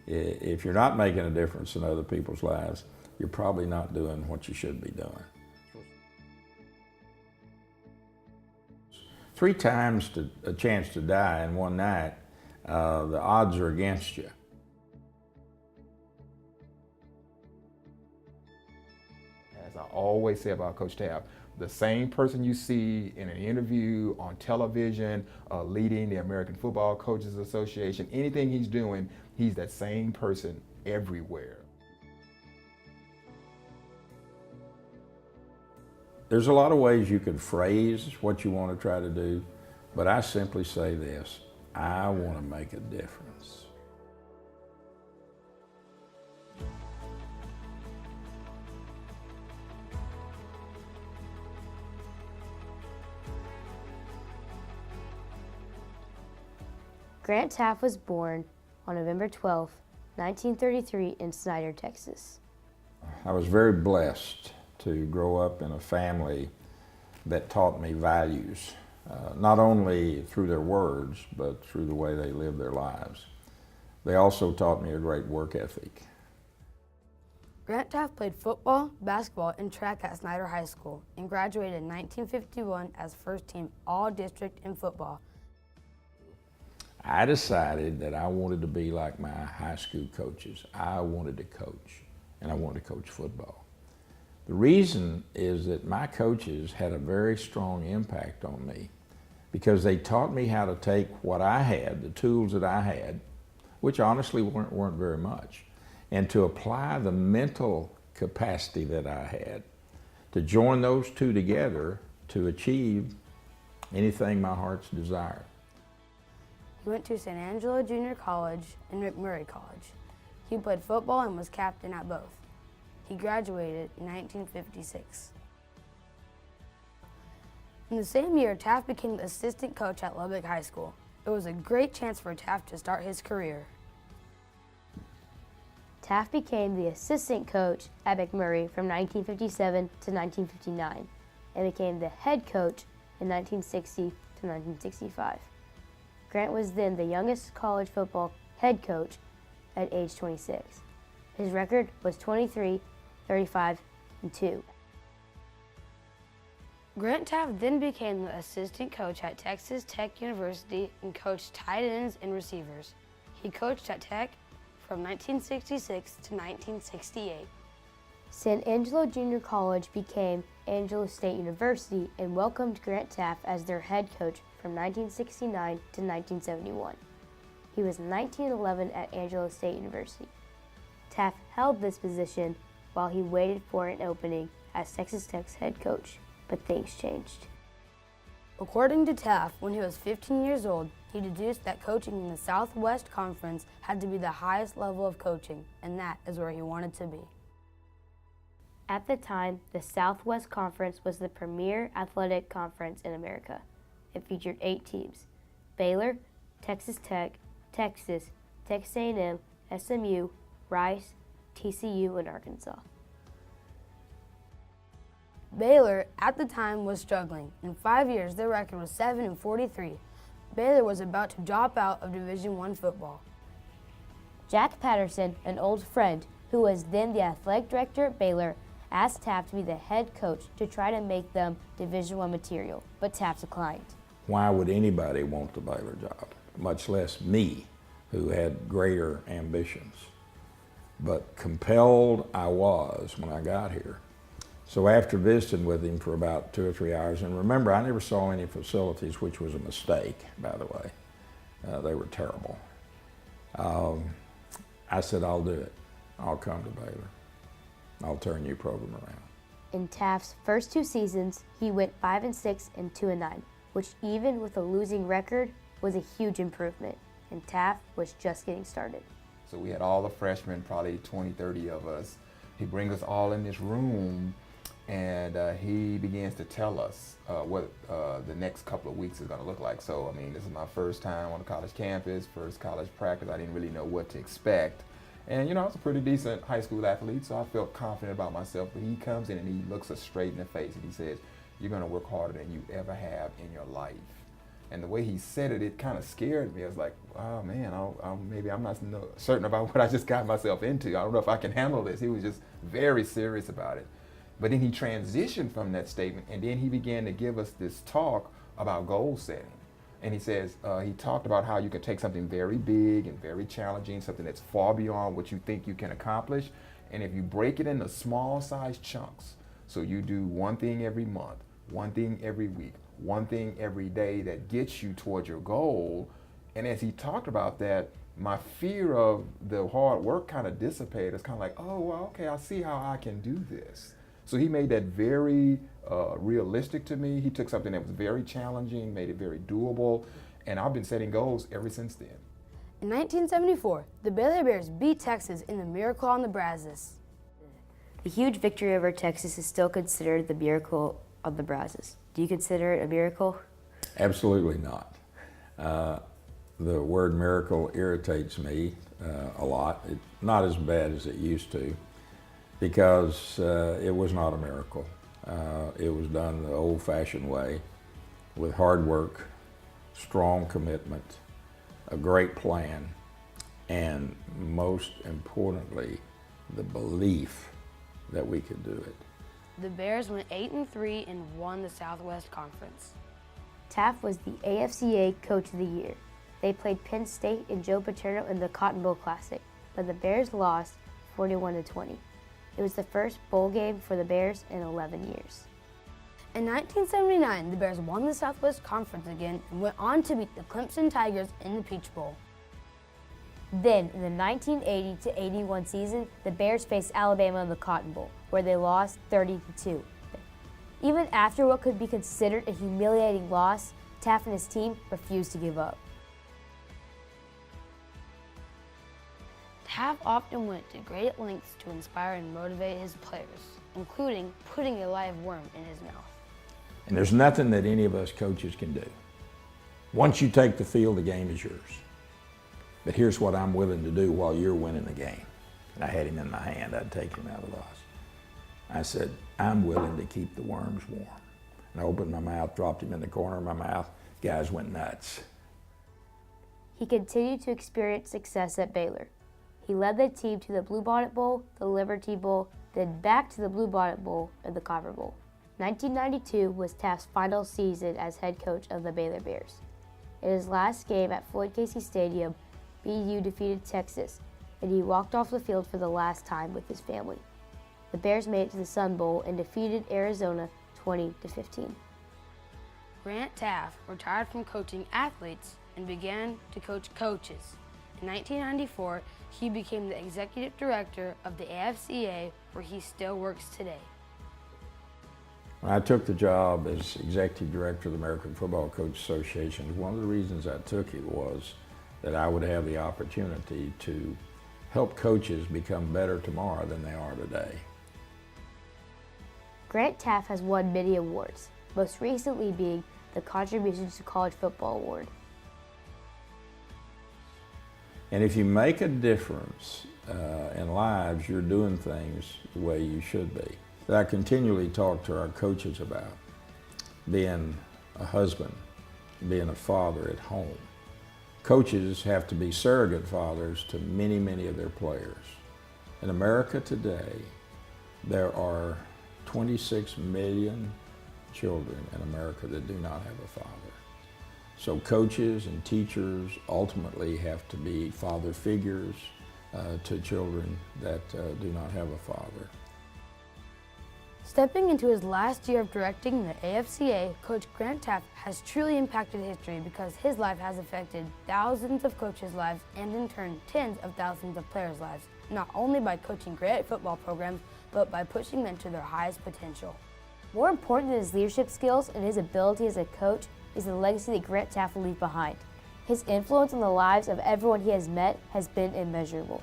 If you're not making a difference in other people's lives, you're probably not doing what you should be doing. 3 times a chance to die in one night, the odds are against you. As I always say about Coach Taft, the same person you see in an interview on television, leading the American Football Coaches Association, anything he's doing, he's that same person everywhere. There's a lot of ways you could phrase what you want to try to do, but I simply say this: I want to make a difference. Grant Taft was born on November 12, 1933 in Snyder, Texas. I was very blessed to grow up in a family that taught me values, not only through their words, but through the way they lived their lives. They also taught me a great work ethic. Grant Taft played football, basketball, and track at Snyder High School and graduated in 1951 as first team All-District in football. I decided that I wanted to be like my high school coaches. I wanted to coach, and I wanted to coach football. The reason is that my coaches had a very strong impact on me because they taught me how to take what I had, the tools that I had, which honestly weren't very much, and to apply the mental capacity that I had, to join those two together to achieve anything my heart's desired. He went to San Angelo Junior College and McMurray College. He played football and was captain at both. He graduated in 1956. In the same year, Taft became the assistant coach at Lubbock High School. It was a great chance for Taft to start his career. Taft became the assistant coach at McMurray from 1957 to 1959 and became the head coach in 1960 to 1965. Grant was then the youngest college football head coach at age 26. His record was 23, 35, and 2. Grant Taft then became the assistant coach at Texas Tech University and coached tight ends and receivers. He coached at Tech from 1966 to 1968. San Angelo Junior College became Angelo State University and welcomed Grant Taft as their head coach from 1969 to 1971. He was 1911 at Angelo State University. Taft held this position while he waited for an opening as Texas Tech's head coach, but things changed. According to Taft, when he was 15 years old, he deduced that coaching in the Southwest Conference had to be the highest level of coaching, and that is where he wanted to be. At the time, the Southwest Conference was the premier athletic conference in America. It featured 8 teams: Baylor, Texas Tech, Texas, Texas A&M, SMU, Rice, TCU, and Arkansas. Baylor, at the time, was struggling. In 5 years, their record was 7-43. Baylor was about to drop out of Division I football. Jack Patterson, an old friend who was then the athletic director at Baylor, asked Taft to be the head coach to try to make them Division I material, but Taft declined. Why would anybody want the Baylor job, much less me, who had greater ambitions? But compelled I was when I got here. So after visiting with him for about 2 or 3 hours, and remember, I never saw any facilities, which was a mistake, by the way. They were terrible. I said, I'll do it. I'll come to Baylor. I'll turn your program around. In Taft's first 2 seasons, he went 5-6 and 2-9, which even with a losing record was a huge improvement, and Taft was just getting started. So we had all the freshmen, probably 20, 30 of us. He brings us all in this room, and he begins to tell us what the next couple of weeks is going to look like. So, I mean, this is my first time on the college campus, first college practice. I didn't really know what to expect. And, you know, I was a pretty decent high school athlete, so I felt confident about myself. But he comes in and he looks us straight in the face and he says, "You're going to work harder than you ever have in your life." And the way he said it, it kind of scared me. I was like, wow, man, maybe I'm not certain about what I just got myself into. I don't know if I can handle this. He was just very serious about it. But then he transitioned from that statement, and then he began to give us this talk about goal setting. And he says, he talked about how you can take something very big and very challenging, something that's far beyond what you think you can accomplish, and if you break it into small sized chunks, so you do one thing every month, one thing every week, one thing every day that gets you toward your goal. And as he talked about that, my fear of the hard work kind of dissipated. It's kind of like, oh, well, okay, I see how I can do this. So he made that very realistic to me. He took something that was very challenging, made it very doable, and I've been setting goals ever since then. In 1974, the Baylor Bears beat Texas in the Miracle on the Brazos. The huge victory over Texas is still considered the miracle of the Brazos. Do you consider it a miracle? Absolutely not. The word miracle irritates me a lot. It's not as bad as it used to, because it was not a miracle. It was done the old-fashioned way, with hard work, strong commitment, a great plan, and most importantly, the belief that we could do it. The Bears went 8-3 and won the Southwest Conference. Taft was the AFCA Coach of the Year. They played Penn State and Joe Paterno in the Cotton Bowl Classic, but the Bears lost 41-20. It was the first bowl game for the Bears in 11 years. In 1979, the Bears won the Southwest Conference again and went on to beat the Clemson Tigers in the Peach Bowl. Then, in the 1980-81 season, the Bears faced Alabama in the Cotton Bowl, where they lost 30-2. Even after what could be considered a humiliating loss, Taft and his team refused to give up. Taft often went to great lengths to inspire and motivate his players, including putting a live worm in his mouth. And there's nothing that any of us coaches can do. Once you take the field, the game is yours. But here's what I'm willing to do while you're winning the game. And I had him in my hand. I'd take him out of the loss. I said, I'm willing to keep the worms warm. And I opened my mouth, dropped him in the corner of my mouth. Guys went nuts. He continued to experience success at Baylor. He led the team to the Bluebonnet Bowl, the Liberty Bowl, then back to the Bluebonnet Bowl and the Copper Bowl. 1992 was Taft's final season as head coach of the Baylor Bears. In his last game at Floyd Casey Stadium, BU defeated Texas, and he walked off the field for the last time with his family. The Bears made it to the Sun Bowl and defeated Arizona 20-15. Grant Taft retired from coaching athletes and began to coach coaches. In 1994, he became the executive director of the AFCA, where he still works today. When I took the job as executive director of the American Football Coach Association, one of the reasons I took it was that I would have the opportunity to help coaches become better tomorrow than they are today. Grant Taft has won many awards, most recently being the Contributions to College Football Award. And if you make a difference in lives, you're doing things the way you should be. I continually talk to our coaches about being a husband, being a father at home. Coaches have to be surrogate fathers to many, many of their players. In America today, there are 26 million children in America that do not have a father. So coaches and teachers ultimately have to be father figures to children that do not have a father. Stepping into his last year of directing the AFCA, Coach Grant Taft has truly impacted history because his life has affected thousands of coaches' lives and in turn tens of thousands of players' lives, not only by coaching great football programs, but by pushing them to their highest potential. More important than his leadership skills and his ability as a coach is the legacy that Grant Taft will leave behind. His influence on the lives of everyone he has met has been immeasurable.